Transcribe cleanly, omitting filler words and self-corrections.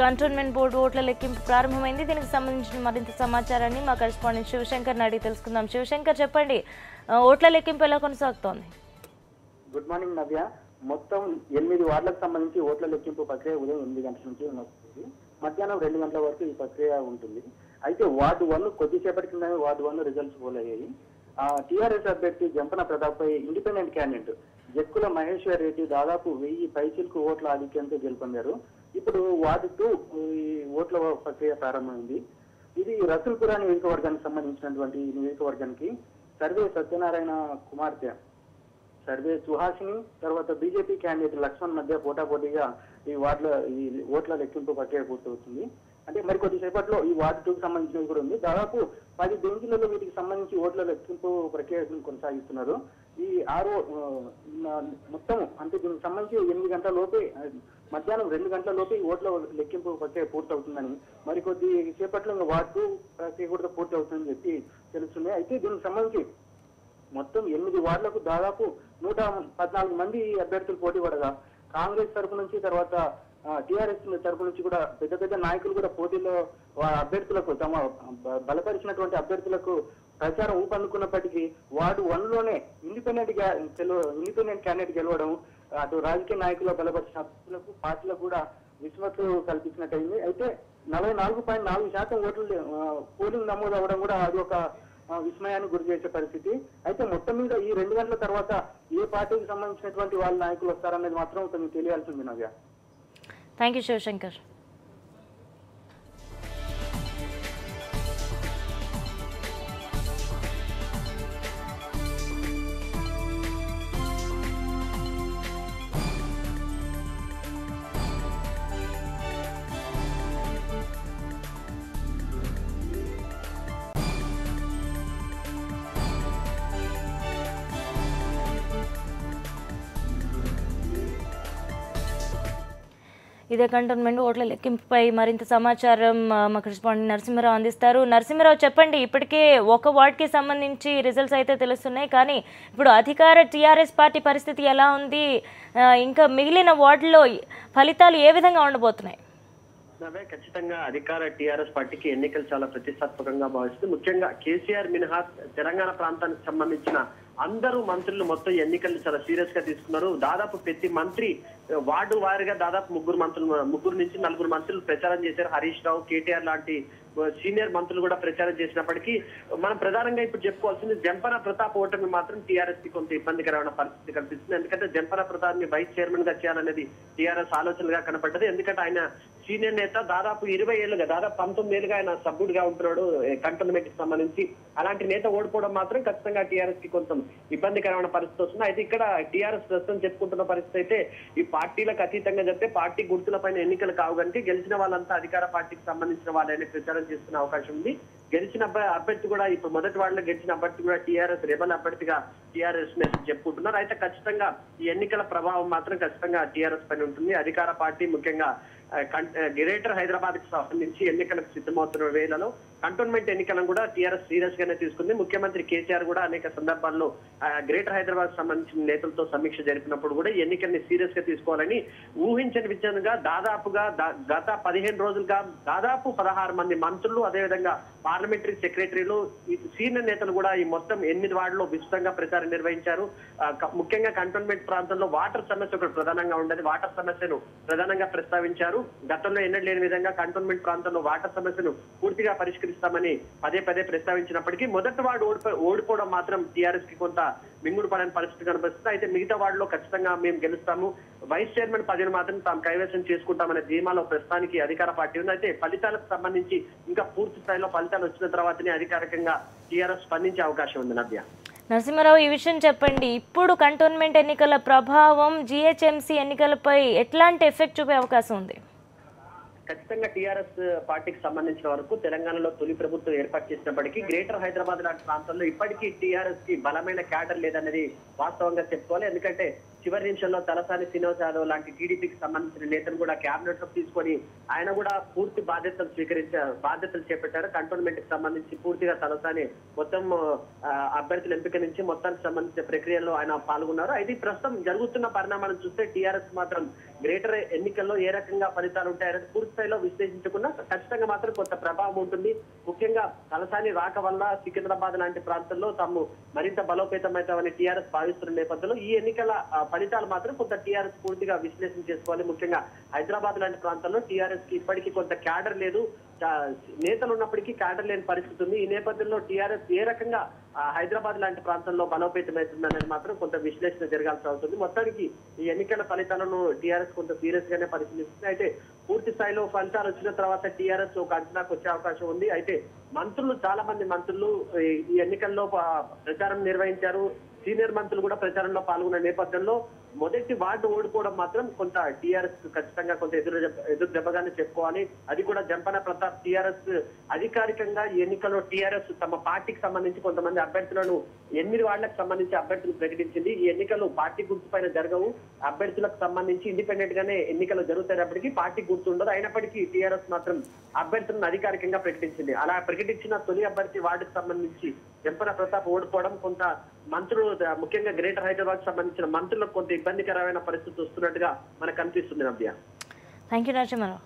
Cantonment board ఓట్ల లెక్కింపు ప్రారంభమైంది. దీనికి సంబంధించిన మరింత సమాచారాన్ని మా కరెస్పాండెంట్ శివశంకర్ అడిగి తెలుసుకుందాం. శివశంకర్, చెప్పండి, ఓట్ల లెక్కింపు ఎలా కొనసాగుతోంది? గుడ్ మార్నింగ్ నవ్య. మొత్తం 8 వార్డులకు సంబంధించి ఓట్ల లెక్కింపు ప్రక్రియ ఉదయం 8 గంటల నుంచి వస్తుంది. మధ్యాహ్నం 2 గంటల వరకు ఈ ప్రక్రియ ఉంటుంది. అయితే వార్డు 1 కొద్దిసేపటి కిందనే వార్డు 1 రిజల్ట్స్ పోలయ్యాయి. టీఆర్ఎస్ అభ్యర్థి జంపన ప్రతాప్ పై ఇండిపెండెంట్ క్యాండిడేట్ జక్కుల మహేశ్వర్ రెడ్డి దాదాపు 1000 పైచిలకు ఓట్ల ఆధిక్యంతో గెలుపొందారు. ఇప్పుడు వార్డు 2 ఈ ఓట్ల ప్రక్రియ ప్రారంభమైంది. ఇది రసూల్పురా నియోజకవర్గానికి సంబంధించినటువంటి నియోజకవర్గానికి సర్వే సత్యనారాయణ కుమార్తె సర్వే సుహాసిని తర్వాత బీజేపీ క్యాండిడేట్ లక్ష్మణ్ మధ్య పోటాపోటీగా ఈ ఓట్ల లెక్కింపు ప్రక్రియ పూర్తవుతుంది. అంటే మరి కొద్దిసేపట్లో ఈ వార్డు 2కు సంబంధించినది కూడా ఉంది. దాదాపు 10 బెంచ్లలో వీటికి సంబంధించి ఓట్ల లెక్కింపు ప్రక్రియను కొనసాగిస్తున్నారు. ఈ మొత్తం అంటే దీనికి సంబంధించి 8 గంటల లోపే మధ్యాహ్నం 2 గంటల లోపే ఓట్ల లెక్కింపు ప్రక్రియ పూర్తవుతుందని, మరి కొద్ది సేపట్లో వార్డు 2 ప్రక్రియ కూడా పూర్తి అవుతుందని చెప్పి తెలుస్తుంది. అయితే దీనికి సంబంధించి మొత్తం 8 వార్డులకు దాదాపు 114 మంది అభ్యర్థులు పోటీ పడగా కాంగ్రెస్ తరఫు నుంచి తర్వాత టీఆర్ఎస్ తరఫు నుంచి కూడా పెద్ద పెద్ద నాయకులు కూడా పోటీలో అభ్యర్థులకు తమ బలపరిచినటువంటి అభ్యర్థులకు ప్రచారం ఊపందుకున్నప్పటికీ వార్డు 1లోనే ఇండిపెండెంట్ క్యాండిడేట్ గెలవడం అటు రాజకీయ నాయకుల బలపరిచిన అభ్యర్థులకు పార్టీలకు కూడా విస్మతులు కల్పించినట్టయింది. అయితే 44.4% ఓట్లు పోలింగ్ నమోదు అవ్వడం కూడా అది ఒక విస్మయాన్ని గురి చేసే పరిస్థితి. అయితే మొత్తం మీద ఈ 2 గంటల తర్వాత ఏ పార్టీకి సంబంధించినటువంటి వాళ్ళ నాయకులు వస్తారనేది మాత్రం కొంచెం తెలియాల్సి ఉంది నవ్య. Thank you Shivshankar. ఇదే కంటోన్మెంట్ ఓట్ల లెక్కింపుపై మరింత సమాచారం మా కరెస్పాండెంట్ నరసింహారావు అందిస్తారు. నరసింహారావు, చెప్పండి, ఇప్పటికే ఒక వార్డుకి సంబంధించి రిజల్ట్స్ అయితే తెలుస్తున్నాయి, కానీ ఇప్పుడు అధికార టీఆర్ఎస్ పార్టీ పరిస్థితి ఎలా ఉంది? ఇంకా మిగిలిన వార్డులో ఫలితాలు ఏ విధంగా ఉండబోతున్నాయి? ఖచ్చితంగా అధికార టీఆర్ఎస్ పార్టీకి ఎన్నికలు చాలా ప్రతిష్టాత్మకంగా భావిస్తుంది. ముఖ్యంగా కేసీఆర్ మినహా తెలంగాణ ప్రాంతానికి సంబంధించిన అందరూ మంత్రులు మొత్తం ఎన్నికలు చాలా సీరియస్ గా తీసుకున్నారు. దాదాపు ప్రతి మంత్రి వార్డు వారిగా దాదాపు ముగ్గురు నుంచి 4 మంత్రులు ప్రచారం చేశారు. హరీష్ రావు, కేటీఆర్ లాంటి సీనియర్ మంత్రులు కూడా ప్రచారం చేసినప్పటికీ మనం ప్రధానంగా ఇప్పుడు చెప్పుకోవాల్సింది జంపన ప్రతాప్ ఓటమి మాత్రం టీఆర్ఎస్ కి కొంత ఇబ్బందికరమైన పరిస్థితి కనిపిస్తుంది. ఎందుకంటే జంపన ప్రతాప్ ని వైస్ చైర్మన్ గా చేయాలనేది టీఆర్ఎస్ ఆలోచనగా కనపడ్డది. ఎందుకంటే ఆయన సీనియర్ నేత, దాదాపు 20 ఏళ్లుగా దాదాపు 19 ఏళ్ళుగా ఆయన సభ్యుడిగా ఉంటున్నాడు కంటోన్మెంట్ కి సంబంధించి. అలాంటి నేత ఓడిపోవడం మాత్రం ఖచ్చితంగా టీఆర్ఎస్ కి కొంచెం ఇబ్బందికరమైన పరిస్థితి వస్తుంది. అయితే ఇక్కడ టీఆర్ఎస్ ప్రస్తుతం చెప్పుకుంటున్న పరిస్థితి అయితే ఈ పార్టీలకు అతీతంగా చెప్తే పార్టీ గుర్తుల పైన ఎన్నికలు కావు కనుక గెలిచిన వాళ్ళంతా అధికార పార్టీకి సంబంధించిన వాళ్ళని ప్రచారం చేసుకునే అవకాశం ఉంది. గెలిచిన అభ్యర్థి కూడా ఇప్పుడు మొదటి వార్డులో గెలిచిన అభ్యర్థి కూడా టీఆర్ఎస్ రెబల్ అభ్యర్థిగా టీఆర్ఎస్ చెప్పుకుంటున్నారు. అయితే ఖచ్చితంగా ఈ ఎన్నికల ప్రభావం మాత్రం ఖచ్చితంగా టీఆర్ఎస్ పైన ఉంటుంది. అధికార పార్టీ ముఖ్యంగా గ్రేటర్ హైదరాబాద్ కి సంబంధించి ఎన్నికలకు సిద్ధమవుతున్న వేళలో కంటోన్మెంట్ ఎన్నికలను కూడా టీఆర్ఎస్ సీరియస్ గానే తీసుకుంది. ముఖ్యమంత్రి కేసీఆర్ కూడా అనేక సందర్భాల్లో గ్రేటర్ హైదరాబాద్ సంబంధించిన నేతలతో సమీక్ష జరిపినప్పుడు కూడా ఎన్నికల్ని సీరియస్ గా తీసుకోవాలని ఊహించని విధంగా దాదాపుగా గత 15 రోజులుగా దాదాపు 16 మంది మంత్రులు, అదేవిధంగా పార్లమెంటరీ సెక్రటరీలు, సీనియర్ నేతలు కూడా ఈ మొత్తం 8 వార్డులో విస్తృతంగా ప్రచారం నిర్వహించారు. ముఖ్యంగా కంటోన్మెంట్ ప్రాంతంలో వాటర్ సమస్య ఒకటి ప్రధానంగా ఉండేది. వాటర్ సమస్యను ప్రధానంగా ప్రస్తావించారు. గతంలో ఎన్నడూ లేని విధంగా కంటోన్మెంట్ ప్రాంతంలో వాటర్ సమస్యను పూర్తిగా పరిష్కరిస్తామని పదే ప్రస్తావించినప్పటికీ మొదటి వార్డు ఓడిపోవడం మాత్రం టీఆర్ఎస్ కి కొంత మింగుడు పడని పరిస్థితి కనిపిస్తుంది. అయితే మిగతా వార్డులో ఖచ్చితంగా మేము గెలుస్తాము, వైస్ చైర్మన్ పదవిని మాత్రం తాము కైవసం చేసుకుంటామనే ధీమాలో ప్రస్తుతానికి అధికార పార్టీ ఉంది. అయితే ఫలితాలకు సంబంధించి ఇంకా పూర్తి స్థాయిలో ఫలితాలు వచ్చిన తర్వాతనే అధికారికంగా టీఆర్ఎస్ స్పందించే అవకాశం ఉంది. నవ్య, నరసింహారావు, ఈ విషయం చెప్పండి, ఇప్పుడు కంటోన్మెంట్ ఎన్నికల ప్రభావం జీహెచ్ఎంసీ ఎన్నికలపై ఎట్లాంటి ఎఫెక్ట్ చూపే అవకాశం ఉంది? ఖచ్చితంగా టీఆర్ఎస్ పార్టీకి సంబంధించిన వరకు తెలంగాణలో తొలి ప్రభుత్వం ఏర్పాటు చేసినప్పటికీ గ్రేటర్ హైదరాబాద్ లాంటి ప్రాంతాల్లో ఇప్పటికీ టీఆర్ఎస్ కి బలమైన క్యాడర్ లేదనేది వాస్తవంగా చెప్పుకోవాలి. ఎందుకంటే చివరి నిమిషంలో తలసాని శ్రీనివాస్ యాదవ్ లాంటి టీడీపీకి సంబంధించిన నేతను కూడా క్యాబినెట్ లో తీసుకొని ఆయన కూడా పూర్తి బాధ్యతలు చేపట్టారు. కంటోన్మెంట్ కి సంబంధించి పూర్తిగా తలసాని మొత్తం అభ్యర్థుల ఎంపిక నుంచి మొత్తానికి సంబంధించిన ప్రక్రియలో ఆయన పాల్గొన్నారు. అయితే ప్రస్తుతం జరుగుతున్న పరిణామాలను చూస్తే టీఆర్ఎస్ మాత్రం గ్రేటర్ ఎన్నికల్లో ఏ రకంగా ఫలితాలు ఉంటాయనేది పూర్తి స్థాయిలో విశ్లేషించకుండా ఖచ్చితంగా మాత్రం కొంత ప్రభావం ఉంటుంది. ముఖ్యంగా తలసాని రాక వల్ల సికింద్రాబాద్ లాంటి ప్రాంతాల్లో తాము మరింత బలోపేతమవుతామని టీఆర్ఎస్ భావిస్తున్న నేపథ్యంలో ఈ ఎన్నికల ఫలితాలు మాత్రం కొంత టీఆర్ఎస్ పూర్తిగా విశ్లేషణ చేసుకోవాలి. ముఖ్యంగా హైదరాబాద్ లాంటి ప్రాంతాల్లో టీఆర్ఎస్ కి ఇప్పటికీ కొంత క్యాడర్ లేదు, నేతలు ఉన్నప్పటికీ క్యాడర్ లేని పరిస్థితి ఉంది. ఈ నేపథ్యంలో టీఆర్ఎస్ ఏ రకంగా హైదరాబాద్ లాంటి ప్రాంతంలో బలోపేతమవుతుంది అనేది మాత్రం కొంత విశ్లేషణ జరగాల్సి అవుతుంది. మొత్తానికి ఈ ఎన్నికల ఫలితాలను టీఆర్ఎస్ కొంత సీరియస్ గానే పరిశీలిస్తుంది. అయితే పూర్తి స్థాయిలో ఫలితాలు వచ్చిన తర్వాత టీఆర్ఎస్ ఒక అంచనాకు వచ్చే అవకాశం ఉంది. అయితే చాలా మంది మంత్రులు ఈ ఎన్నికల్లో ప్రచారం నిర్వహించారు. సీనియర్ మంత్రులు కూడా ప్రచారంలో పాల్గొన్న నేపథ్యంలో మొదటి వార్డు ఓడిపోవడం మాత్రం కొంత టీఆర్ఎస్ ఖచ్చితంగా కొంత ఎదురు దెబ్బగానే చెప్పుకోవాలి. అది కూడా జంపన ప్రతాప్ టీఆర్ఎస్ అధికారికంగా ఈ ఎన్నికల్లో టీఆర్ఎస్ తమ పార్టీకి సంబంధించి కొంతమంది అభ్యర్థులను 8 వార్డులకు సంబంధించి అభ్యర్థులు ప్రకటించింది. ఈ ఎన్నికలు పార్టీ గుర్తు పైన జరగవు, అభ్యర్థులకు సంబంధించి ఇండిపెండెంట్ గానే ఎన్నికలు జరుగుతున్నప్పటికీ పార్టీ గుర్తు ఉండదు. అయినప్పటికీ టీఆర్ఎస్ మాత్రం అభ్యర్థులను అధికారికంగా ప్రకటించింది. అలా ప్రకటించిన తొలి అభ్యర్థి వార్డుకు సంబంధించి జంపన ప్రతాప్ ఓడిపోవడం కొంత మంత్రులు ముఖ్యంగా గ్రేటర్ హైదరాబాద్ సంబంధించిన మంత్రులకు కొంత ఇబ్బందికరమైన పరిస్థితి వస్తున్నట్టుగా మనకు కనిపిస్తుంది. నవ్య, థ్యాంక్ యూ నరసింహారావు.